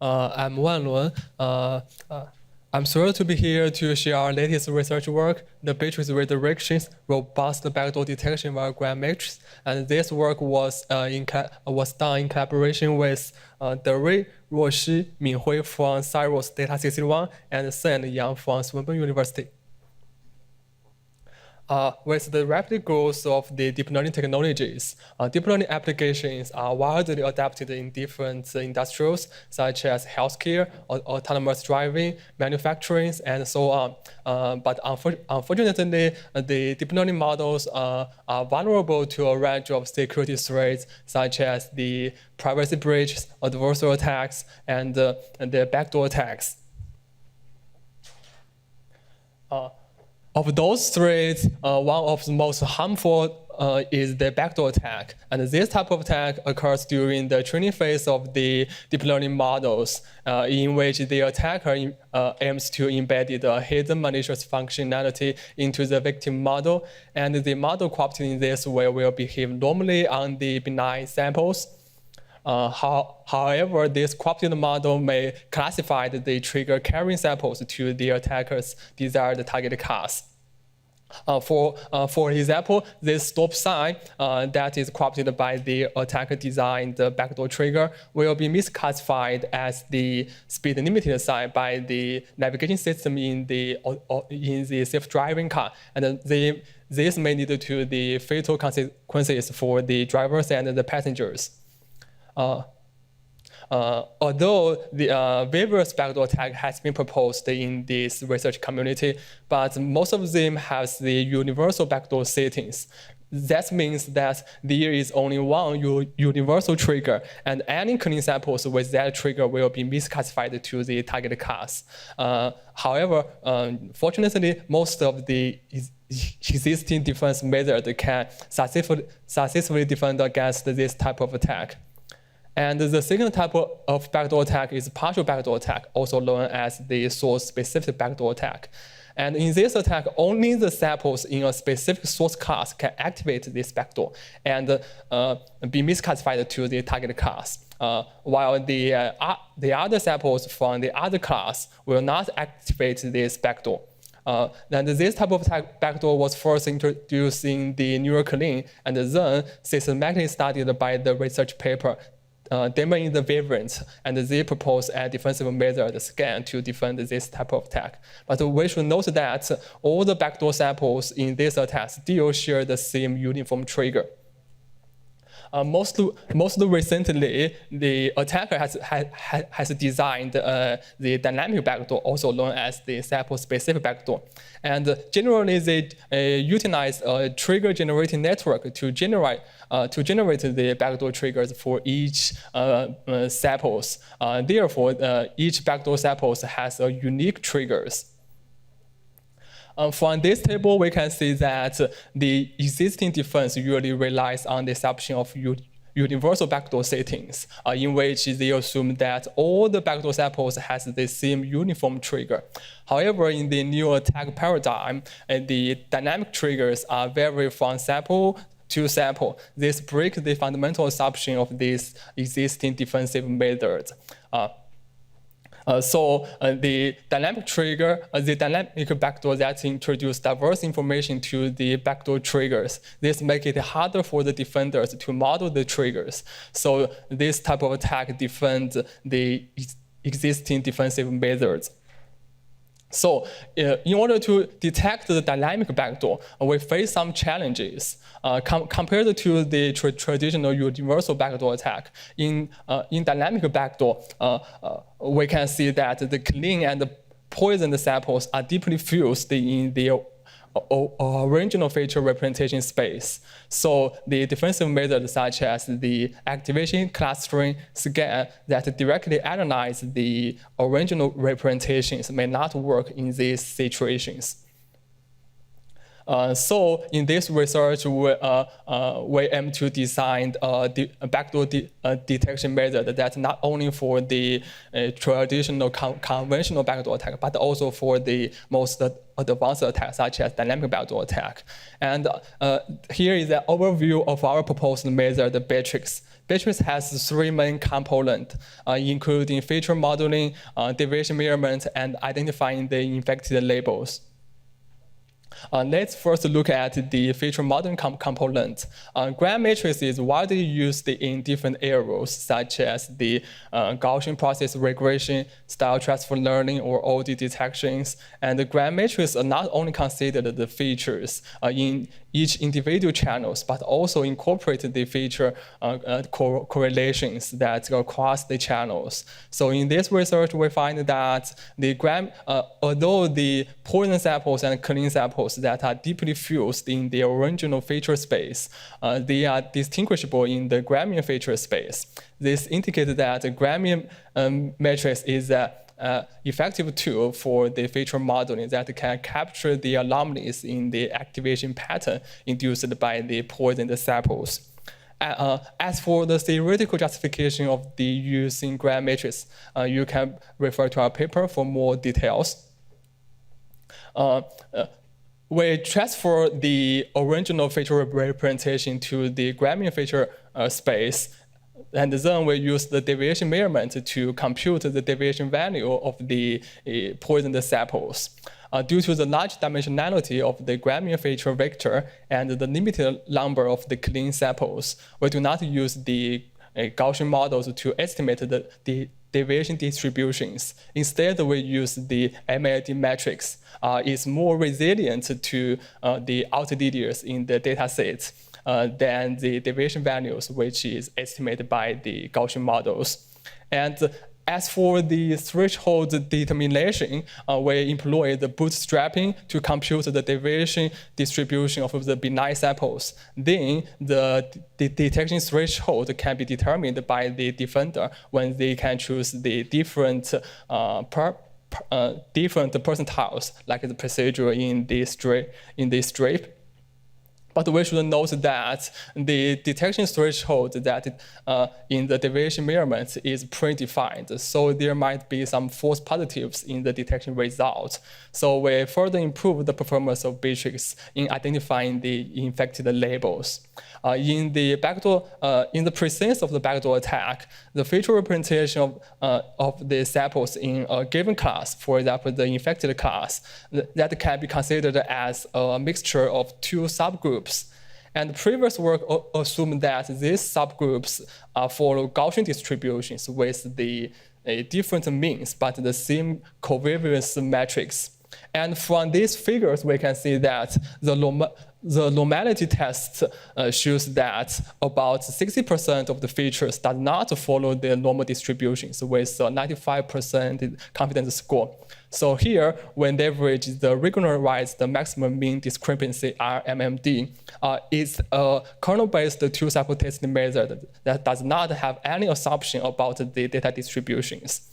I'm Wan Luan. I'm thrilled to be here to share our latest research work, the Beatrix redirections robust backdoor detection via graph matrix. And this work was done in collaboration with Derry, Ruoxi, Minhui from Cyrus Data 61, and Sen Yang from Swinburne University. With the rapid growth of the deep learning technologies, deep learning applications are widely adapted in different industries, such as healthcare, autonomous driving, manufacturing, and so on. But unfortunately, the deep learning models are vulnerable to a range of security threats, such as the privacy breaches, adversarial attacks, and the backdoor attacks. Of those threats, one of the most harmful is the backdoor attack. And this type of attack occurs during the training phase of the deep learning models, in which the attacker aims to embed the hidden malicious functionality into the victim model. And the model corrupted in this way will behave normally on the benign samples. However, this corrupted model may classify the trigger carrying samples to the attacker's desired target class. For example, this stop sign that is corrupted by the attacker-designed backdoor trigger will be misclassified as the speed-limited sign by the navigation system in the self-driving car, and this may lead to the fatal consequences for the drivers and the passengers. Although the various backdoor attack has been proposed in this research community, but most of them have the universal backdoor settings. That means that there is only one universal trigger, and any clean samples with that trigger will be misclassified to the target class. However, fortunately, most of the existing defense methods can successfully defend against this type of attack. And the second type of backdoor attack is partial backdoor attack, also known as the source-specific backdoor attack. And in this attack, only the samples in a specific source class can activate this backdoor and be misclassified to the target class, while the other samples from the other class will not activate this backdoor. And this type of attack backdoor was first introduced in the neural clean and then systematically studied by the research paper demoing the variant, and they propose a defensive method scan to defend this type of attack. But we should note that all the backdoor samples in this attack still share the same uniform trigger. Most recently, the attacker has designed the dynamic backdoor, also known as the sample-specific backdoor. And generally, they utilize a trigger-generating network to generate the backdoor triggers for each samples. Therefore, each backdoor samples has a unique triggers. From this table, we can see that the existing defense usually relies on the assumption of universal backdoor settings, in which they assume that all the backdoor samples has the same uniform trigger. However, in the new attack paradigm, the dynamic triggers are vary from sample to sample. This breaks the fundamental assumption of this existing defensive method. So the dynamic trigger, the dynamic backdoor that introduce diverse information to the backdoor triggers. This makes it harder for the defenders to model the triggers. So this type of attack defends the existing defensive methods. So in order to detect the dynamic backdoor, we face some challenges compared to the traditional universal backdoor attack. In dynamic backdoor, we can see that the clean and the poisoned samples are deeply fused in the original feature representation space. So the defensive methods such as the activation, clustering, scan that directly analyze the original representations may not work in these situations. So in this research, we aim to design a backdoor detection method that's not only for the traditional conventional backdoor attack, but also for the most advanced attacks, such as dynamic backdoor attack. And here is an overview of our proposed method, Beatrix. Beatrix has three main components, including feature modeling, deviation measurement, and identifying the infected labels. Let's first look at the feature modeling component. Gram matrix is widely used in different areas, such as the Gaussian process regression, style transfer learning, or OD detections. And the gram matrices are not only considered the features in each individual channels, but also incorporate the feature correlations that go across the channels. So in this research, we find that the gram, although the poison samples and clean samples that are deeply fused in the original feature space, they are distinguishable in the Gramian feature space. This indicates that the Gramian matrix is effective tool for the feature modeling that can capture the anomalies in the activation pattern induced by the poisoned samples. As for the theoretical justification of the use in gram matrix, you can refer to our paper for more details. We transfer the original feature representation to the Gramian feature space, and then we use the deviation measurement to compute the deviation value of the poisoned samples. Due to the large dimensionality of the Gramian feature vector and the limited number of the clean samples, we do not use the Gaussian models to estimate the deviation distributions. Instead, we use the MAD matrix. It's more resilient to the outliers in the data set than the deviation values, which is estimated by the Gaussian models. And as for the threshold determination, we employ the bootstrapping to compute the deviation distribution of the benign samples. Then the detection threshold can be determined by the defender when they can choose the different percentiles, like the procedure in this strip. But we should note that the detection threshold that in the deviation measurement is predefined, so there might be some false positives in the detection result. So we further improve the performance of Beatrix in identifying the infected labels. In the presence of the backdoor attack, the feature representation of the samples in a given class, for example, the infected class, that can be considered as a mixture of two subgroups. And previous work assumed that these subgroups follow Gaussian distributions with the different means, but the same covariance matrix. And from these figures, we can see that the normality test shows that about 60% of the features does not follow the normal distributions with a 95% confidence score. So here, we leverage the regularized maximum mean discrepancy RMMD. It's a kernel-based two-sample testing method that does not have any assumption about the data distributions.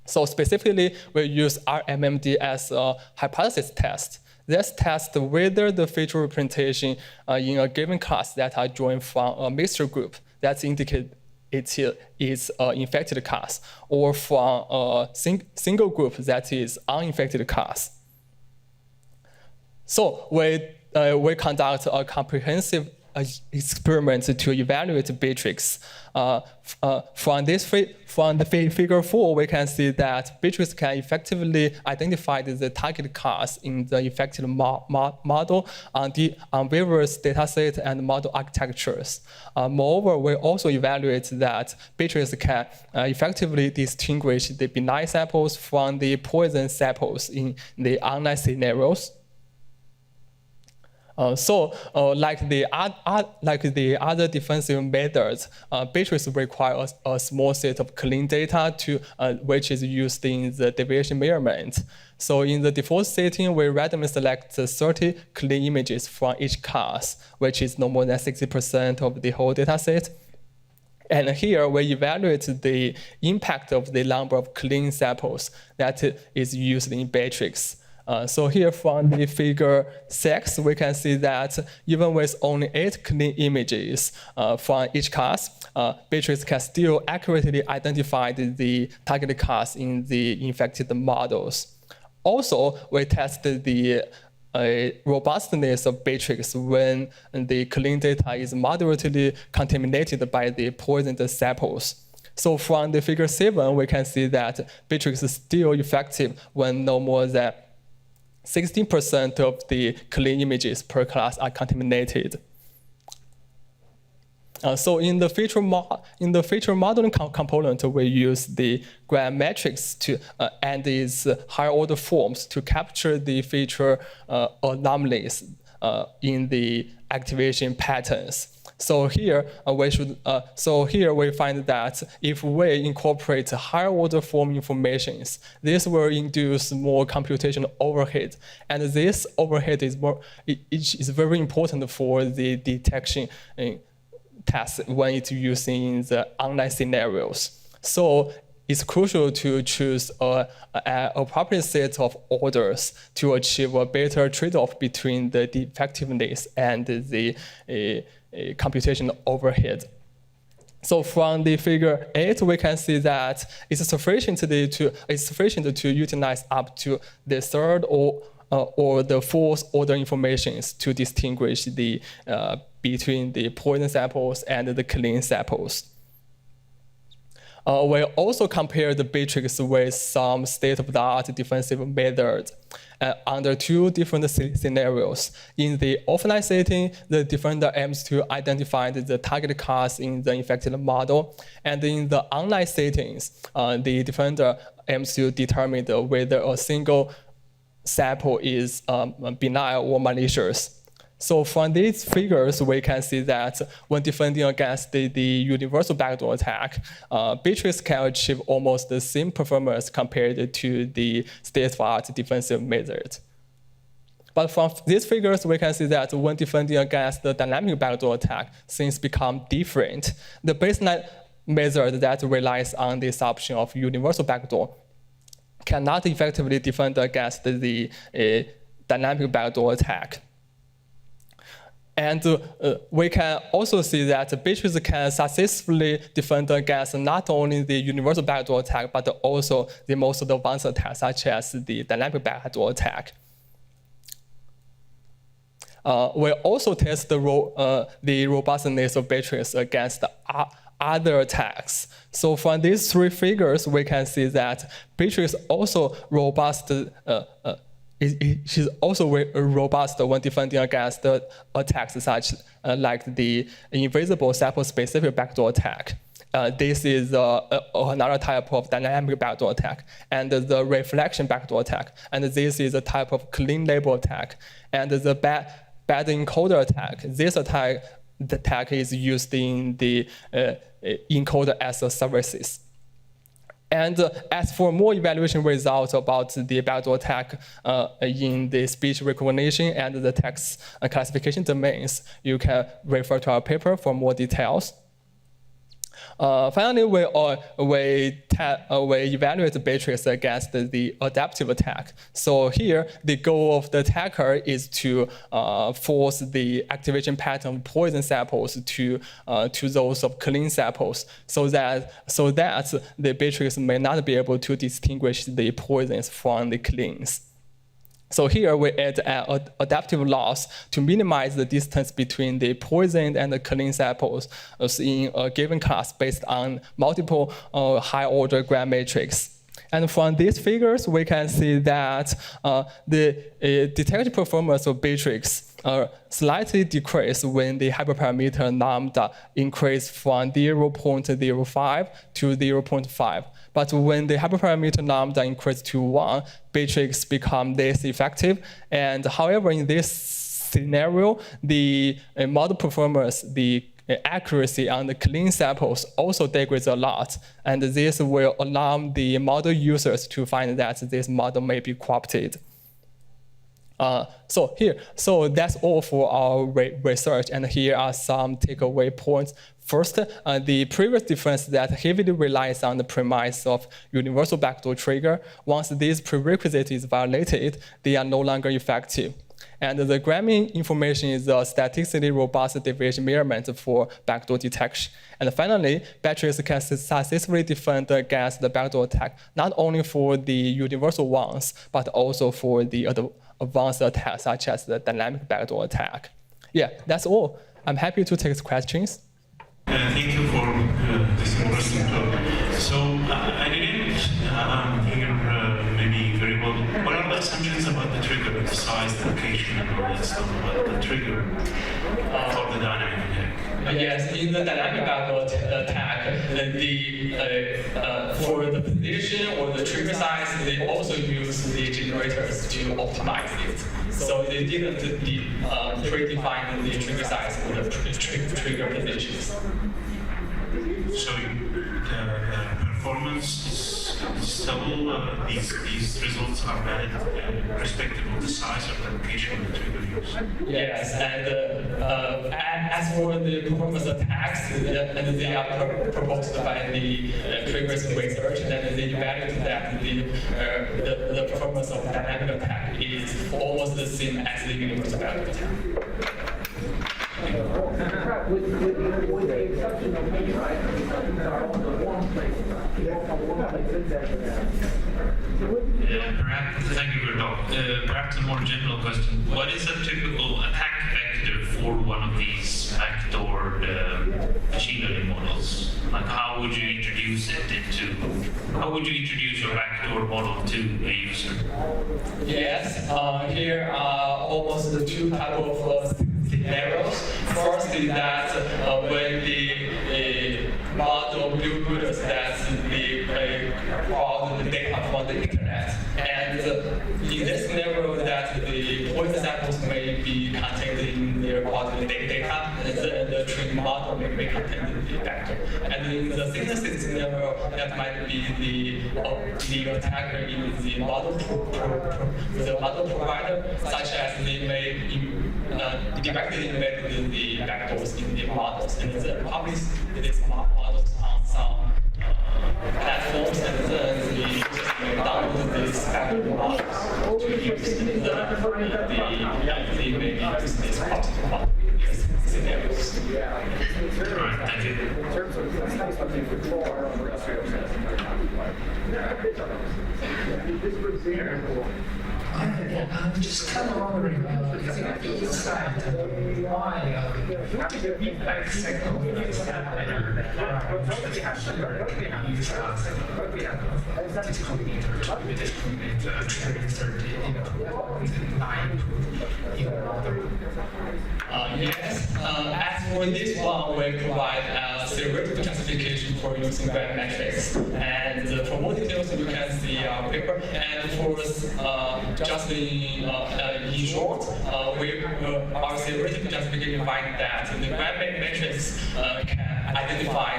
So specifically, we use RMMD as a hypothesis test. This tests whether the feature representation in a given class that are joined from a mixture group that indicate it is an infected class, or from a single group that is uninfected class. So we conduct a comprehensive experiment to evaluate Beatrix. From the figure 4, we can see that Beatrix can effectively identify the target class in the infected model on various dataset and model architectures. Moreover, we also evaluate that Beatrix can effectively distinguish the benign samples from the poison samples in the online scenarios. Like the other defensive methods, Beatrix requires a small set of clean data which is used in the deviation measurement. So in the default setting, we randomly select 30 clean images from each class, which is no more than 60% of the whole data set. And here we evaluate the impact of the number of clean samples that is used in Beatrix. So here from the figure 6, we can see that even with only 8 clean images from each class, Beatrix can still accurately identify the target class in the infected models. Also, we tested the robustness of Beatrix when the clean data is moderately contaminated by the poisoned samples. So from the figure 7, we can see that Beatrix is still effective when no more than 16% of the clean images per class are contaminated. So in the feature modeling component, we use the gram matrix to and its higher order forms to capture the feature anomalies in the activation patterns. So here we find that if we incorporate higher order form informations, this will induce more computational overhead, and this overhead is very important for the detection test when it's using in the online scenarios. So it's crucial to choose an appropriate set of orders to achieve a better trade-off between the effectiveness and the computational overhead. So from the figure 8, we can see that it's sufficient to utilize up to the third or the fourth order informations to distinguish between the poison samples and the clean samples. We also compare the Beatrix with some state-of-the-art defensive methods under 2 different scenarios. In the offline setting, the defender aims to identify the target class in the infected model. And in the online settings, the defender aims to determine whether a single sample is benign or malicious. So from these figures, we can see that when defending against the universal backdoor attack, Beatrix can achieve almost the same performance compared to the state-of-the-art defensive method. But from these figures, we can see that when defending against the dynamic backdoor attack, things become different. The baseline method that relies on the assumption of universal backdoor cannot effectively defend against the dynamic backdoor attack. And we can also see that Beatrix can successfully defend against not only the universal backdoor attack, but also the most advanced attacks, such as the dynamic backdoor attack. We also test the robustness of Beatrix against other attacks. So from these 3 figures, we can see that Beatrix also robust. She's also robust when defending against attacks such like the invisible sample-specific backdoor attack. This is another type of dynamic backdoor attack, and the reflection backdoor attack. And this is a type of clean label attack. And the bad encoder attack. This attack is used in the encoder as a services. And as for more evaluation results about the backdoor attack in the speech recognition and the text classification domains, you can refer to our paper for more details. Finally, we evaluate Beatrix against the adaptive attack. So here, the goal of the attacker is to force the activation pattern of poison samples to those of clean samples, so that the Beatrix may not be able to distinguish the poisons from the cleans. So here we add an adaptive loss to minimize the distance between the poisoned and the clean samples in a given class based on multiple high-order gram matrix. And from these figures, we can see that the detection performance of Beatrix slightly decreased when the hyperparameter lambda increased from 0.05 to 0.5. But when the hyperparameter lambda increased to 1, Beatrix becomes less effective. And however, in this scenario, the model performance, the accuracy on the clean samples also degrades a lot. And this will alarm the model users to find that this model may be corrupted. So that's all for our research, and here are some takeaway points. First, the previous defense that heavily relies on the premise of universal backdoor trigger. Once this prerequisite is violated, they are no longer effective. And the gramming information is a statistically robust deviation measurement for backdoor detection. And finally, Beatrix can successfully defend against the backdoor attack, not only for the universal ones, but also for the advanced attacks such as the dynamic backdoor attack. Yeah, that's all. I'm happy to take questions. Thank you for this interesting talk. So I didn't hear maybe very well. What are the assumptions about the trigger, the size, the location, and all that stuff about the trigger for the dynamic attack? Yes, in the dynamic backdoor attack, for the position or the trigger size, they also use the generators to optimize it. So they didn't predefine the trigger size or the trigger positions. So the performance is stable. These results are valid, irrespective of the size or the location of the trigger used. Yes, and as for the performance attacks, and they are proposed by the previous research, and they evaluate that the performance of dynamic attack is almost the same as the universal backdoor attack. Thank you, Gerdau. Perhaps a more general question. What is a typical attack vector for one of these backdoor machine learning models? Like, how would you introduce your backdoor model to a user? Yes, here are almost the two types of scenarios. First is that when the model builders that they call the data from the internet, and in this scenario that the point samples may be contained in their quality data, and the training model may contain the vector. And in the second scenario, that might be the attacker in the model provider, such as they may directly embed the backdoors in the models, and publish these models on some platforms, and then the users may download these backdoor models to use they may use these particular scenarios. All right, thank you. I'm just kind of wondering, because if you decide why feedback signal is happening, Yes, as for this one, we provide a theoretical justification for using matrices. And for more details, you can see our paper. And for just in short, our theoretical justification finds that the matrix can identify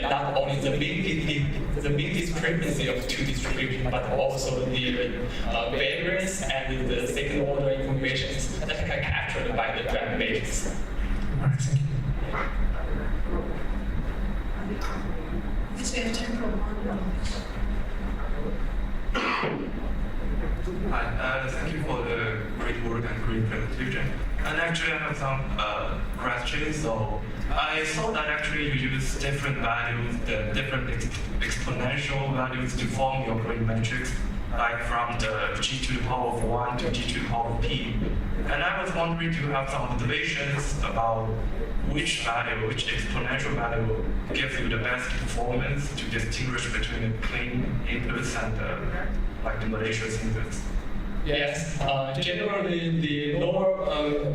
not only the mean discrepancy of two distributions, but also the variance and the second order information that can captured by the graph matrix. Yes, we have time for one more. Hi, thank you for the great work and great presentation. And actually, I have some questions. So I saw that actually you use different values, the different exponential values to form your grid matrix, like from the g to the power of 1 to g to the power of p. And I was wondering, do you have some observations about which exponential value gives you the best performance to distinguish between the clean inputs and the malicious inputs? Yes, generally the lower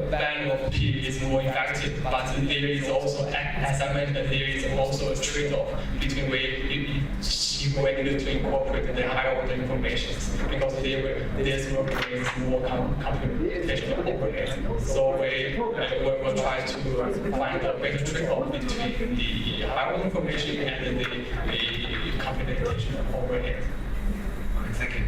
value of P is more effective, but there is also, as I mentioned, there is also a trade-off between if we need to incorporate the higher order information, because this will bring more computational overhead. So we will try to find a better trade-off between the higher order information and the computational overhead. Okay, thank you.